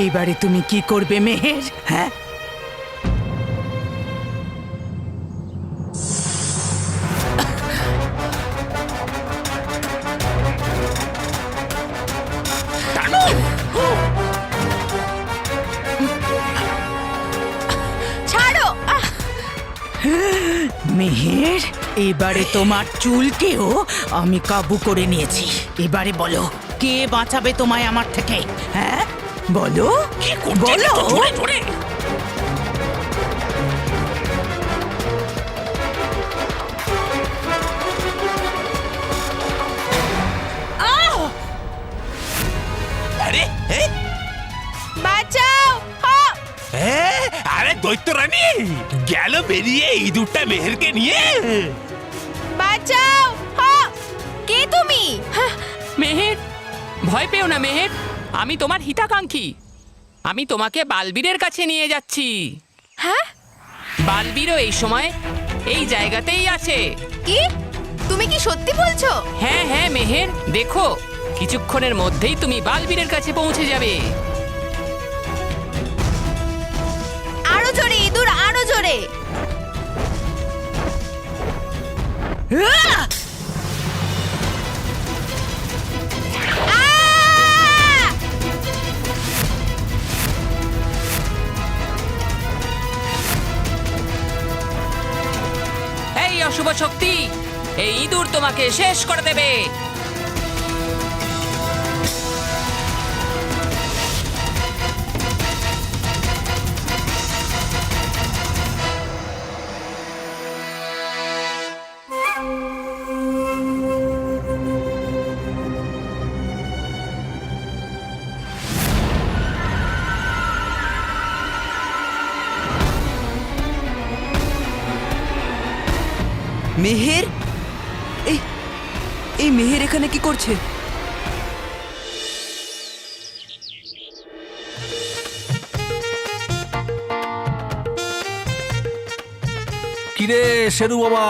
এবারে তুমি কি করবে মেহের? হ্যাঁ, ছাড়ো। মেহের, এবারে তোমার চুলকেও আমি কাবু করে নিয়েছি। এবারে বলো, কে বাঁচাবে তোমায় আমার থেকে? হ্যাঁ বলো, বলো। আরে বাঁচাও। আরে দৈত্য রানী গেল বেরিয়ে ইঁদুরটা মেহেরকে নিয়ে। বাঁচাও। কে তুমি? মেহের, ভয় পেও না মেহের, আমি তোমার হিতাকাঙ্ক্ষী। আমি তোমাকে বালবীরের কাছে নিয়ে যাচ্ছি। হ্যাঁ, বালবীরও এই সময় এই জায়গাতেই আছে। কি তুমি কি সত্যি বলছো? হ্যাঁ হ্যাঁ মেহের, দেখো কিছুক্ষণের মধ্যেই তুমি বালবীরের কাছে পৌঁছে যাবে। আরো জোরে ইঁদুর, আরো জোরে। এই অশুভ শক্তি, এই ইঁদুর তোমাকে শেষ করে দেবে। মেহের, এই মেহের এখানে কি করছে? কিরে শেরু বাবা,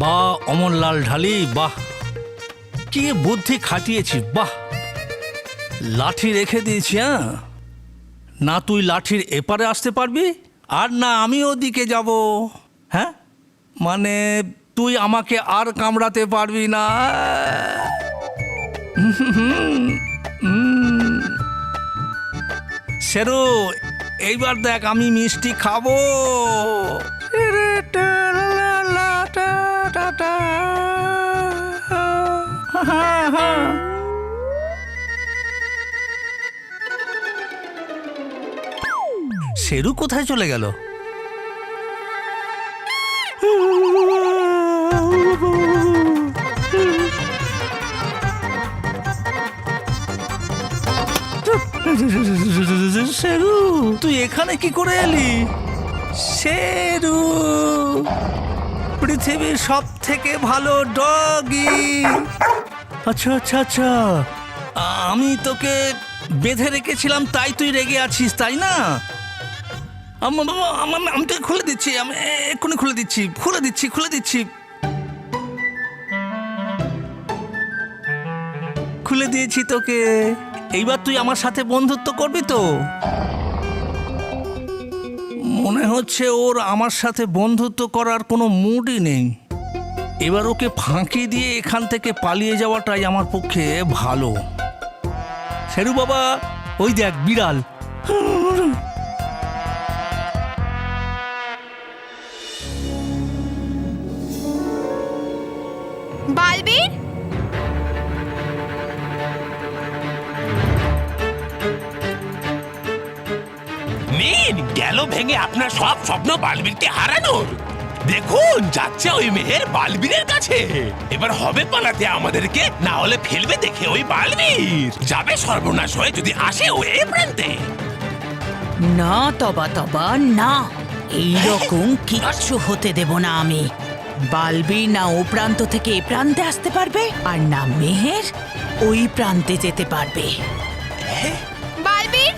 বাহ অমরলাল ঢালি, বাহ কি বুদ্ধি খাটিয়েছি, বাহ লাঠি রেখে দিয়েছি। হ্যাঁ, না তুই লাঠির এপারে আসতে পারবি আর না আমি ওদিকে যাব। হ্যাঁ, মানে তুই আমাকে আর কামড়াতে পারবি না। শেরু, এইবার দেখ আমি মিষ্টি খাবো। শেরু কোথায় চলে গেল? শেরু, তুই এখানে কি করে এলি? শেরু, পৃথিবীর সব থেকে ভালো ডগি। আচ্ছা আচ্ছা আচ্ছা, আমি তোকে বেঁধে রেখেছিলাম তাই তুই রেগে আছিস, তাই না? আমি তোকে খুলে দিচ্ছি, আমি এক্ষুনি খুলে দিচ্ছি, খুলে দিচ্ছি। খুলে দিয়েছি তোকে। এইবার তুই আমার সাথে বন্ধুত্ব করবি তো? মনে হচ্ছে ওর আমার সাথে বন্ধুত্ব করার কোনো মুডই নেই। এবার ওকে ফাঁকি দিয়ে এখান থেকে পালিয়ে যাওয়াটাই আমার পক্ষে ভালো। শেরু বাবা, ওই দেখ বিড়াল। বালবীর, নিন গেল ভেঙে আপনার সব স্বপ্ন বালবীরকে হারানোর। দেখুন যাচ্ছে ওই মেহের বালবীরের কাছে। এবার হবে পালাতে আমাদেরকে, না হলে ফেলবে দেখে ওই বালবীর। যাবে সর্বনাশ হয়ে যদি আসে ও এই প্রান্তে। না তবা তবা না, এইরকম কিচ্ছু হতে দেব না আমি। বালবীর না ও প্রান্ত থেকে এ প্রান্তে আসতে পারবে, আর না মেহের ওই প্রান্তে যেতে পারবে। বালবীর,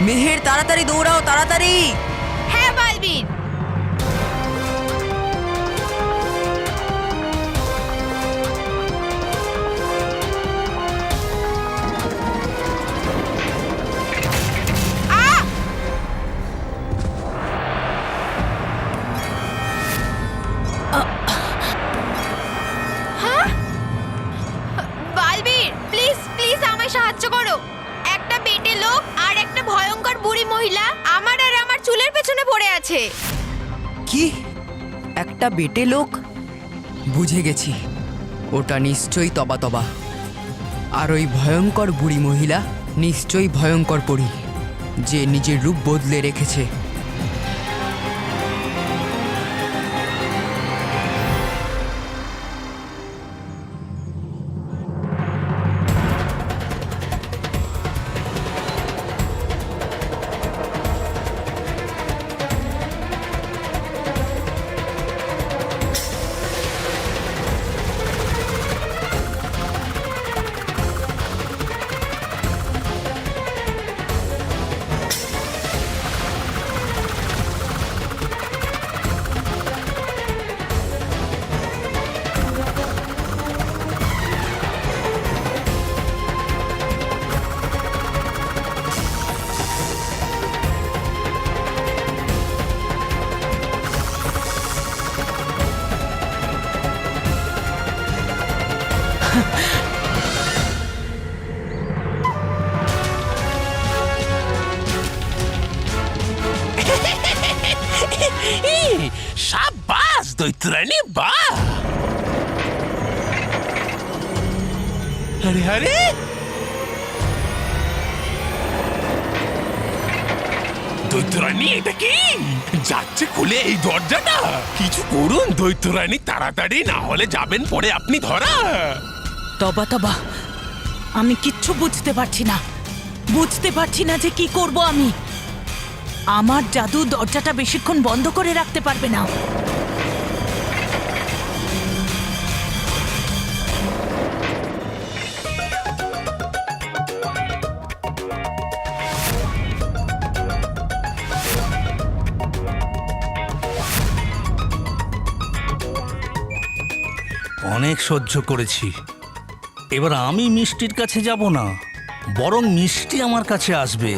মেহের তাড়াতাড়ি দৌড়াও, তাড়াতাড়ি। হ্যাঁ বালবীর। বালবীর প্লিজ প্লিজ আমায় সাহায্য করো। একটা বেটে লোক আর একটা ভয়ঙ্কর বুড়ি মহিলা আমার আর আমার চুলের পেছনে পড়ে আছে। কি? একটা বেটে লোক? বুঝে গেছি, ওটা নিশ্চয়ই তবা তবা। আর ওই ভয়ঙ্কর বুড়ি মহিলা নিশ্চয়ই ভয়ঙ্কর পরী, যে নিজের রূপ বদলে রেখেছে। সাবাস দৈত্যরানী, বাহ! আরে আরে, দৈত্যরানী এটা কি যাচ্ছে খুলে এই দরজাটা? কিছু করুন দৈত্যরানী, তাড়াতাড়ি, না হলে যাবেন পরে আপনি ধরা। তবা তবা, আমি কিচ্ছু বুঝতে পারছি না, বুঝতে পারছি না যে কি করব আমি। আমার জাদু দরজাটা বেশিক্ষণ বন্ধ করে রাখতে পারবে না। অনেক সহ্য করেছি, এবার আমি মিষ্টির কাছে যাব না, বরং মিষ্টি আমার কাছে আসবে।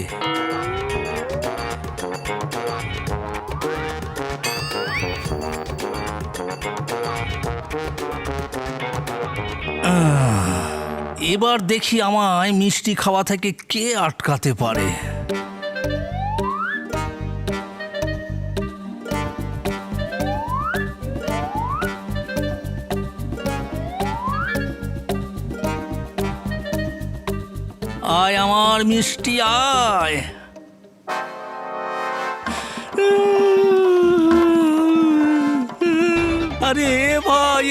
এবার দেখি আমায় মিষ্টি খাওয়া থেকে কে আটকাতে পারে। আয় আমার মিষ্টি আয়। আরে ভাই,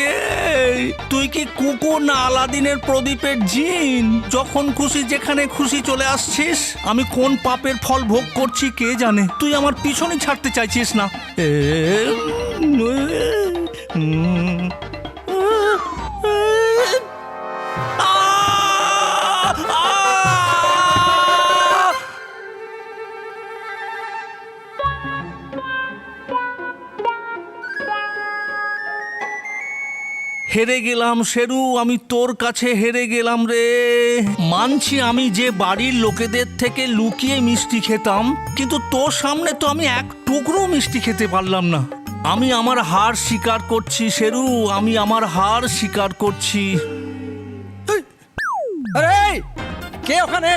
তুই কি কুকুর না আলাদিনের প্রদীপের জিন? যখন খুশি যেখানে খুশি চলে আসছিস। আমি কোন পাপের ফল ভোগ করছি কে জানে। তুই আমার পিছনে ছাড়তে চাইছিস না। হেরে গেলাম শেরু, আমি তোর কাছে হেরে গেলাম রে। মানছি আমি যে বাড়ির লোকেদের থেকে লুকিয়ে মিষ্টি খেতাম, কিন্তু তোর সামনে তো আমি এক টুকরো মিষ্টি খেতে পারলাম না। আমি আমার হার স্বীকার করছি শেরু, আমি আমার হার স্বীকার করছি। আরে কে ওখানে?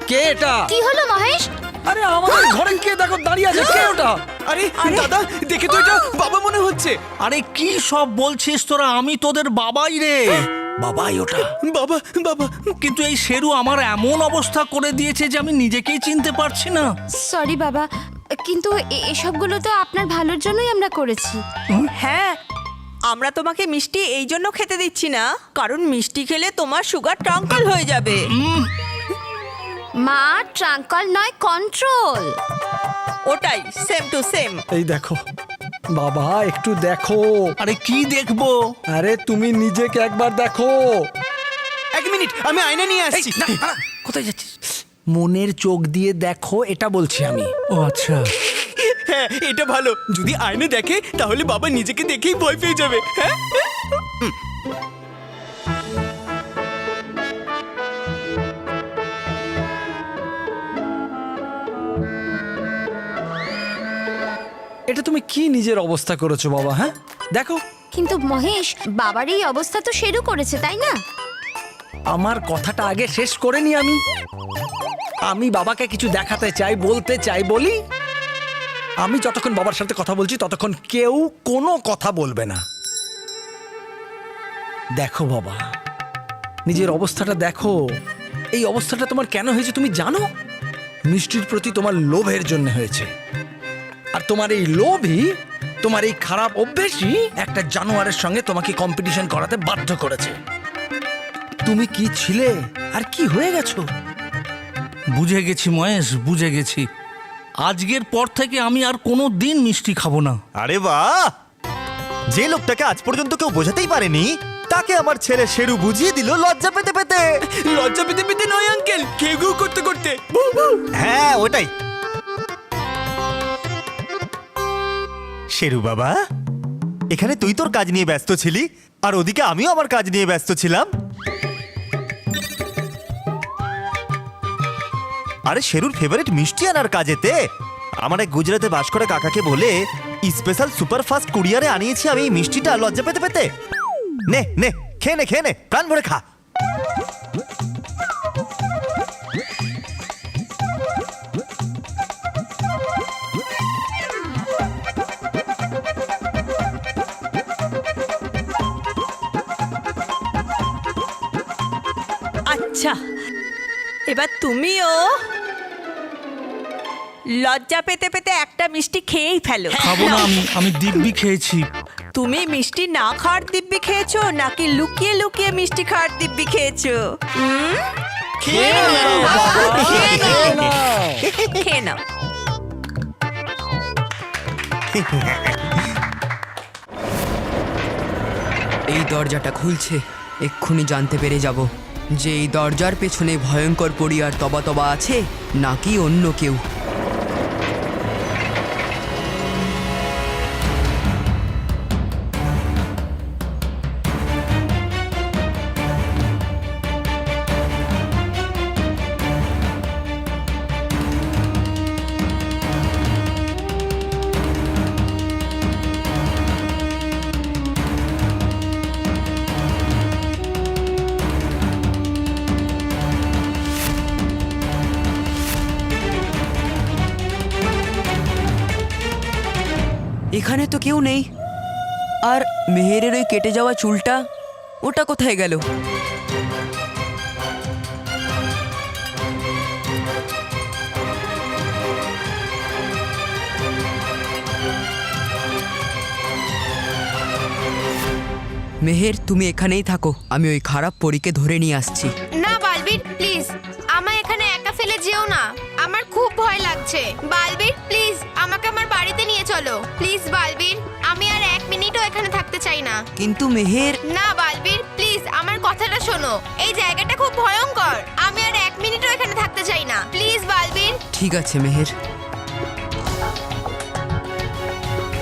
কে এটা? কি হলো মহেশ? আরে আমাদের ঘরে কে দেখো দাঁড়িয়ে আছে, কে ওটা? আরে দাদা, দেখে তো এটা বাবা মনে হচ্ছে। আরে কি সব বলছিস তোরা? আমি তোদের বাবাই রে। বাবাই ওটা? বাবা বাবা, কিন্তু এই শেরু আমার এমন অবস্থা করে দিয়েছে যে আমি নিজেকেই চিনতে পারছি না। সরি বাবা, কিন্তু এসবগুলো তো আপনার ভালোর জন্যই আমরা করেছি। হ্যাঁ, আমরা তোমাকে মিষ্টি এই জন্য খেতে দিচ্ছি না, কারণ মিষ্টি খেলে তোমার সুগার ট্রাঙ্কল হয়ে যাবে। মা, ট্রাঙ্কল নয়, কন্ট্রোল। ওটাই, সেম টু সেম। এই দেখো বাবা, একটু দেখো। আরে কি দেখবো? আরে তুমি নিজেকে একবার দেখো। এক মিনিট, আমি আয়না নিয়ে আসছি। কোথায় যাচ্ছিস? মনের চোখ দিয়ে দেখো, এটা বলছি আমি। ও আচ্ছা, হ্যাঁ, এটা ভালো। যদি আয়নে দেখে তাহলে বাবা নিজেকে দেখেই ভয় পেয়ে যাবে। হ্যাঁ, এটা তুমি কি নিজের অবস্থা করেছো বাবা? হ্যাঁ, দেখো। কিন্তু মহেশ, বাবার এই অবস্থা তো শেরু করেছে, তাই না? আমার কথাটা আগে শেষ করে নি আমি। আমি বাবাকে কিছু দেখাতে চাই, বলতে চাই, বলি। আমি যতক্ষণ বাবার সাথে কথা বলছি ততক্ষণ কেউ কোনো কথা বলবে না। দেখো বাবা, নিজের অবস্থাটা দেখো। এই অবস্থাটা তোমার কেন হয়েছে তুমি জানো? মিষ্টির প্রতি তোমার লোভের জন্য হয়েছে। আর তোমার এই লোভই, তোমার এই খারাপ অভ্যেসই একটা জানোয়ারের সঙ্গে তোমাকে কম্পিটিশন করাতে বাধ্য করেছে। তুমি কি ছিলে আর কি হয়ে গেছো? বুঝে গেছি মহেশ, বুঝে গেছি। আজকের পর থেকে আমি আর কোনো দিন মিষ্টি খাবো না। আরে বাহ, যে লোকটাকে আজ পর্যন্ত কেউ বোঝাতেই পারেনি তাকে আমার ছেলে শেরু বুঝিয়ে দিল লজ্জা পেতে পেতে। লজ্জা পেতে পেতে নয় আঙ্কেল, ঘেউ করতে করতে। হ্যাঁ, ওটাই। শেরু বাবা, এখানে তুই তোর কাজ নিয়ে ব্যস্ত ছিলি আর ওদিকে আমিও আমার কাজ নিয়ে ব্যস্ত ছিলাম। আরে শেরুর ফেভারিট মিষ্টি আনার কাজেতে আমার এক গুজরাটে বাস করে কাকাকে বলে স্পেশাল সুপারফাস্ট কুরিয়ারে আনিয়েছি আমি এই মিষ্টিটা লজ্জা পেতে পেতে। নে নে, খেয়ে নে, খেয়ে নে, প্রাণ ভরে খা। আচ্ছা, এবার তুমিও লজ্জা পেতে পেতে একটা মিষ্টি খেয়েই ফেলো। খাবো না আমি দিব্যি খেয়েছি। তুমি মিষ্টি না খাওয়ার দিব্যি খেয়েছো নাকি লুকিয়ে লুকিয়ে মিষ্টি খাওয়ার দিব্যি খেয়েছো? খেয়ে নাও। এই দরজাটা খুলছে, এক্ষুনি জানতে পেরে যাব যে এই দরজার পেছনে ভয়ঙ্কর পরিয়ার তবা তবা আছে নাকি অন্য কেউ। এখানে তো কেউ নেই। আর মেহেরের ওই কেটে যাওয়া চুলটা, ওটা কোথায় গেল? মেহের, তুমি এখানেই থাকো, আমি ওই খারাপ পরীকে ধরে নিয়ে আসছি। না বালবীর, প্লিজ আমায় এখানে একা ফেলে যেও না। আমার খুব ভয় লাগছে। বালবীর, প্লিজ আমাকে আমার বাড়িতে নিয়ে চলো। প্লিজ বালবীর, আমি আর এক মিনিটও এখানে থাকতে চাই না। কিন্তু মেহের। না বালবীর, প্লিজ আমার কথাটা শোনো। এই জায়গাটা খুব ভয়ঙ্কর। আমি আর এক মিনিটও এখানে থাকতে চাই না। প্লিজ বালবীর। ঠিক আছে মেহের,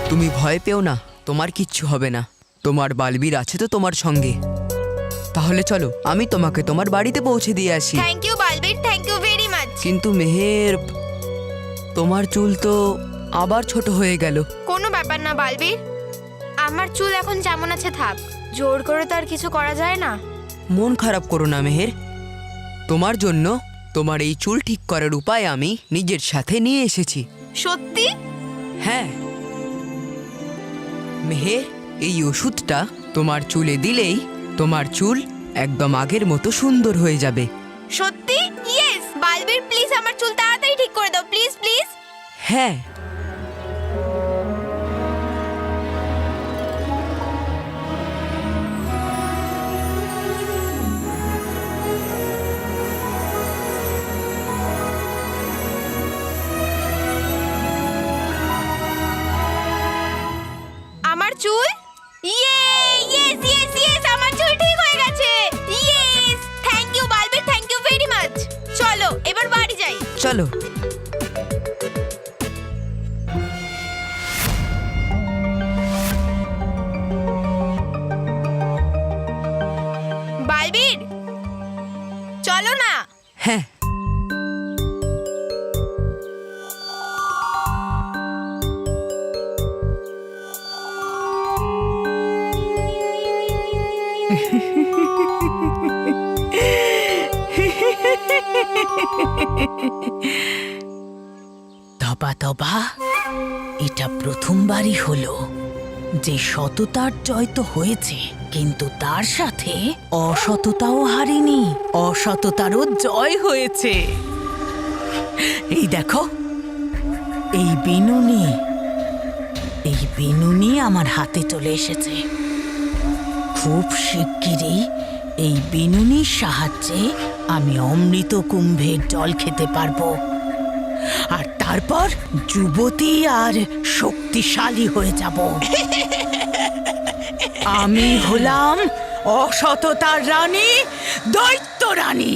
তুমি ভয় পেও না, তোমার কিচ্ছু হবে না। তোমার বালবীর আছে তো তোমার সঙ্গে। তাহলে চলো, আমি তোমাকে তোমার বাড়িতে পৌঁছে দিয়ে আসি। Thank you Balbir, thank you very much. কিন্তু মেহের, তোমার চুল তো আবার ছোট হয়ে গেল। কোনো ব্যাপার না বালবীর, আমার চুল এখন যেমন আছে থাক। জোর করে তো আর কিছু করা যায় না। মন খারাপ করো না মেহের, তোমার জন্য তোমার এই চুল ঠিক করার উপায় আমি নিজের সাথে নিয়ে এসেছি। সত্যি? হ্যাঁ মেহের, এই ওষুধটা তোমার চুলে দিলেই তোমার চুল একদম আগের মতো সুন্দর হয়ে যাবে। সত্যি? ইয়েস বালবীর, প্লিজ আমার চুল তাড়াতাড়ি ঠিক করে দাও, প্লিজ প্লিজ। হ্যাঁ, আমার চুল? ইয়েস ইয়েস ইয়েস, আমার চুল ঠিক হয়ে গেছে। Yes, thank you Balbir, thank you very much. চলো এবার বাড়ি তবা তবা, এটা প্রথমবারই হলো যে সততার জয় তো হয়েছে, কিন্তু তার সাথে অসততাও হারেনি, অসততারও জয় হয়েছে। এই দেখো, এই বিনুনি আমার হাতে চলে এসেছে। খুব শিগগিরই এই বিনুনির সাহায্যে আমি অমৃত কুম্ভের জল খেতে পারবো, আর তারপর যুবতী আর শক্তিশালী হয়ে যাব। আমি হলাম অসততার রানী, দৈত্য রানী।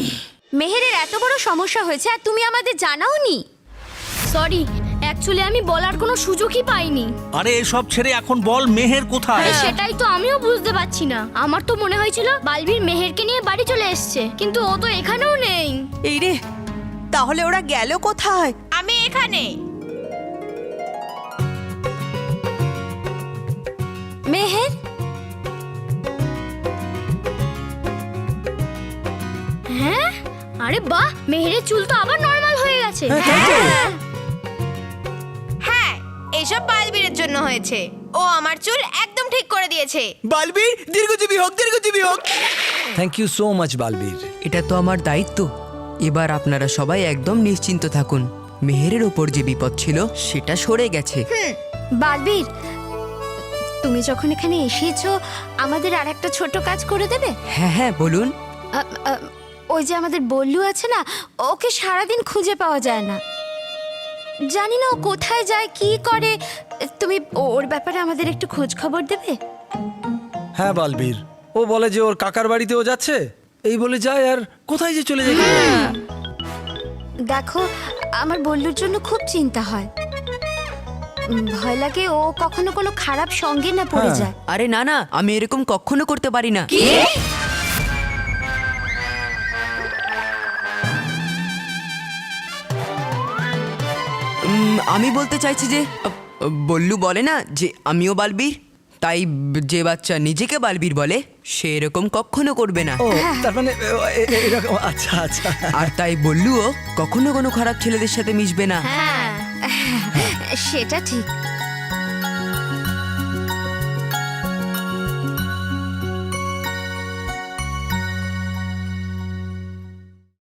মেহেরের এত বড় সমস্যা হয়েছে আর তুমি আমাদের জানাওনি। সরি, অ্যাকচুয়ালি আমি বলার কোনো সুযোগই পাইনি। আরে এসব ছেড়ে এখন বল মেহের কোথায়? সেটাই তো আমিও বুঝতে পারছি না। আমার তো মনে হয়েছিল বালবীর মেহেরকে নিয়ে বাড়ি চলে এসেছে, কিন্তু ও তো এখানেও নেই। এই রে, তাহলে ওরা গেল কোথায়? আমি এখানে। মেহের, হ্যাঁ, আরে বাহ, মেহেরের চুল তো আবার নরমাল হয়ে গেছে। হ্যাঁ, এসব বালবীরের জন্য হয়েছে। ও আমার চুল একদম ঠিক করে দিয়েছে। বালবীর দীর্ঘজীবী হোক, দীর্ঘজীবী হোক। Thank you so much Balbir. এটা তো আমার দায়িত্ব। এবার আপনারা সবাই একদম নিশ্চিন্ত থাকুন। মেহেরের ওপর যে বিপদ ছিল সেটা সরে গেছে। বালবীর, তুমি যখন এখানে এসেছো, আমাদের আর একটা ছোট কাজ করে দেবে? হ্যাঁ হ্যাঁ, বলুন। ওই যে আমাদের বল্লু আছে না, ওকে সারাদিন খুঁজে পাওয়া যায় না। জানি না ও কোথায় যায়, কি করে। তুমি ওর ব্যাপারে আমাদের একটু খোঁজ খবর দেবে? হ্যাঁ বালবীর, ও বলে যে ওর কাকার বাড়িতেও যাচ্ছে, এই বলে যায় আর কোথায় যে চলে যায় কে জানে। দেখো, আমার বল্লুর জন্য খুব চিন্তা হয়। ভয় লাগে ও কখনো কোনো খারাপ সঙ্গে না পড়ে হ্যাঁ। যায়। আরে না না, আমি এরকম কখনো করতে পারি না। আমি বলতে চাইছি যে বল্লু বলে না যে আমিও বালবীর, তাই যে বাচ্চা নিজেকে বালবীর বলে সে এরকম কখনো করবে না। ও তার মানে এরকম, আচ্ছা আচ্ছা। আর তাই বল্লুও কখনো কোনো খারাপ ছেলেদের সাথে মিশবে না। হ্যাঁ, সেটা ঠিক।